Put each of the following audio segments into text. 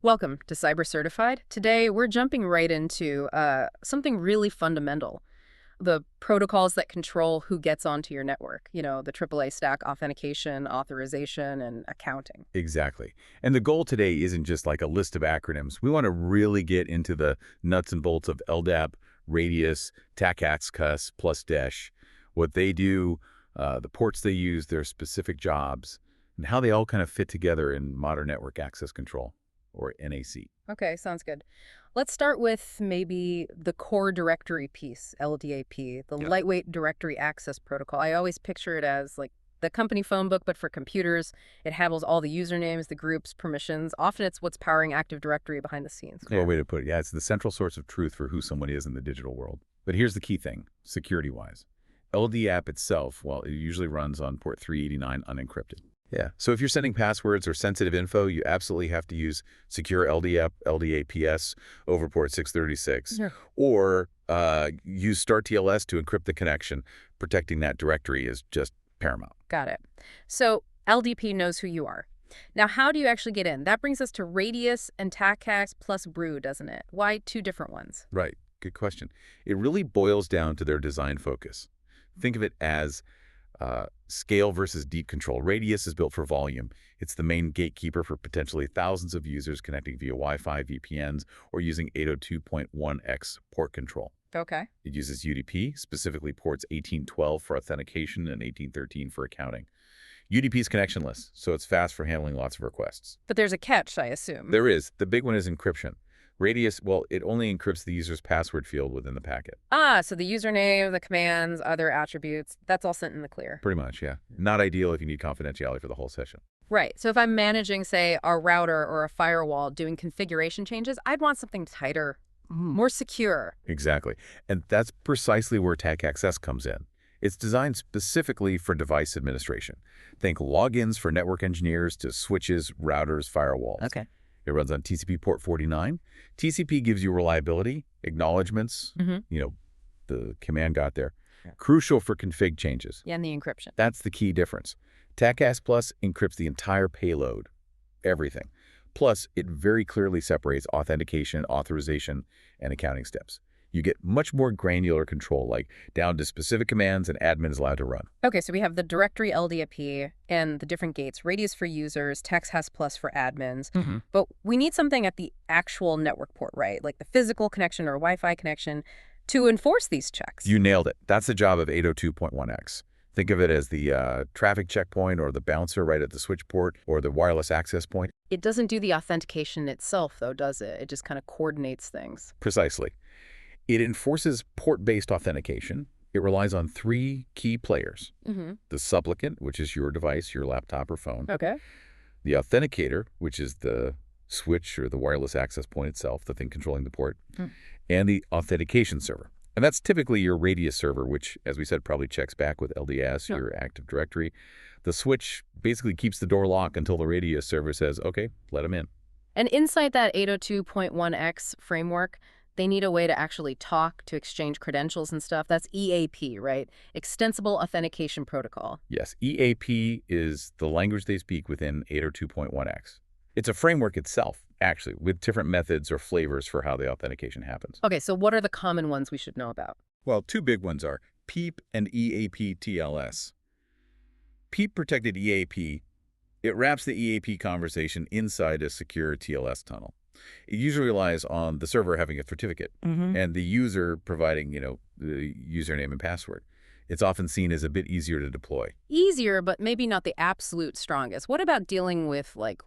Welcome to Cyber Certified. Today, we're jumping right into something really fundamental, the protocols that control who gets onto your network. You know, the AAA stack authentication, authorization, and accounting. Exactly. And the goal today isn't just like a list of acronyms. We want to really get into the nuts and bolts of LDAP, Radius, TAC plus Dash, what they do, the ports they use, their specific jobs, and how they all kind of fit together in modern network access control, or NAC. Okay, sounds good. Let's start with maybe the core directory piece, LDAP, the Yeah. lightweight directory access protocol. I always picture it as like the company phone book, but for computers. It handles all the usernames, the groups, permissions. Often it's what's powering Active Directory behind the scenes. Well, way to put it. Yeah, it's the central source of truth for who someone is in the digital world. But here's the key thing, security-wise. LDAP itself, well, it usually runs on port 389 unencrypted. Yeah, so if you're sending passwords or sensitive info, you absolutely have to use secure LDAP, LDAPS over port 636, Yeah. or use StarTLS to encrypt the connection. Protecting that directory is just paramount. Got it. So LDP knows who you are. Now, how do you actually get in? That brings us to Radius and TAC plus Brew, doesn't it? Why two different ones? Right, good question. It really boils down to their design focus. Think of it as scale versus deep control. Radius is built for volume. It's the main gatekeeper for potentially thousands of users connecting via Wi-Fi, VPNs, or using 802.1x port control. Okay. It uses UDP, specifically ports 1812 for authentication and 1813 for accounting. UDP is connectionless, so it's fast for handling lots of requests. But there's a catch, I assume. There is. The big one is encryption. Radius, well, it only encrypts the user's password field within the packet. So the username, the commands, other attributes, that's all sent in the clear. Pretty much, yeah. Not ideal if you need confidentiality for the whole session. Right. So if I'm managing, say, a router or a firewall doing configuration changes, I'd want something tighter, more secure. Exactly. And that's precisely where TAC comes in. It's designed specifically for device administration. Think logins for network engineers to switches, routers, firewalls. Okay. It runs on TCP port 49. TCP gives you reliability, acknowledgements, the command got there. Yeah. Crucial for config changes. Yeah, and the encryption. That's the key difference. TAC Plus encrypts the entire payload, everything. Plus, it very clearly separates authentication, authorization, and accounting steps. You get much more granular control, like down to specific commands and admin is allowed to run. Okay, so we have the directory LDAP and the different gates, Radius for users, TAC plus for admins. But we need something at the actual network port, right? Like the physical connection or Wi-Fi connection to enforce these checks. You nailed it. That's the job of 802.1x. Think of it as the traffic checkpoint or the bouncer right at the switch port or the wireless access point. It doesn't do the authentication itself, though, does it? It just kind of coordinates things. Precisely. It enforces port-based authentication. It relies on three key players. The supplicant, which is your device, your laptop or phone. Okay. The authenticator, which is the switch or the wireless access point itself, the thing controlling the port. And the authentication server. And that's typically your Radius server, which, as we said, probably checks back with LDS, your Active Directory. The switch basically keeps the door locked until the Radius server says, okay, let them in. And inside that 802.1x framework, they need a way to actually talk, to exchange credentials and stuff. That's EAP, right? Extensible Authentication Protocol. Yes, EAP is the language they speak within 802.1x. It's a framework itself, actually, with different methods or flavors for how the authentication happens. Okay, so what are the common ones we should know about? Well, two big ones are PEAP and EAP-TLS. PEAP-protected EAP, it wraps the EAP conversation inside a secure TLS tunnel. It usually relies on the server having a certificate and the user providing, the username and password. It's often seen as a bit easier to deploy. Easier, but maybe not the absolute strongest. What about dealing with, like,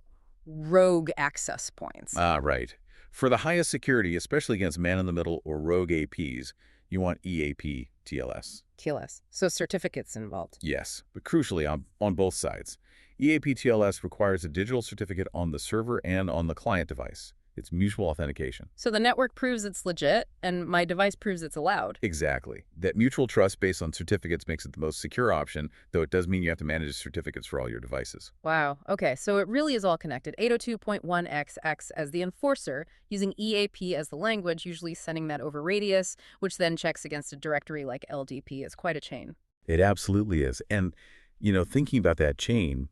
rogue access points? Right. For the highest security, especially against man-in-the-middle or rogue APs, you want EAP-TLS. TLS. So certificates involved. Yes, but crucially on both sides. EAP-TLS requires a digital certificate on the server and on the client device. It's mutual authentication. So the network proves it's legit, and my device proves it's allowed. Exactly. That mutual trust based on certificates makes it the most secure option, though it does mean you have to manage certificates for all your devices. Wow. Okay, so it really is all connected. 802.1x as the enforcer, using EAP as the language, usually sending that over Radius, which then checks against a directory like LDP. Is quite a chain. It absolutely is. And, thinking about that chain,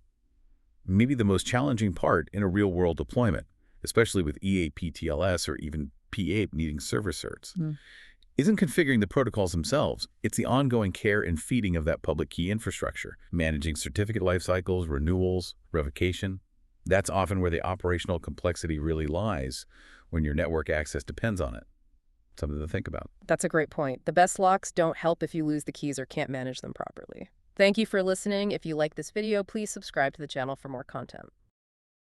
maybe the most challenging part in a real-world deployment, especially with EAP-TLS or even PEAP needing server certs. Mm. Isn't configuring the protocols themselves, it's the ongoing care and feeding of that public key infrastructure, managing certificate lifecycles, renewals, revocation. That's often where the operational complexity really lies when your network access depends on it. Something to think about. That's a great point. The best locks don't help if you lose the keys or can't manage them properly. Thank you for listening. If you like this video, please subscribe to the channel for more content.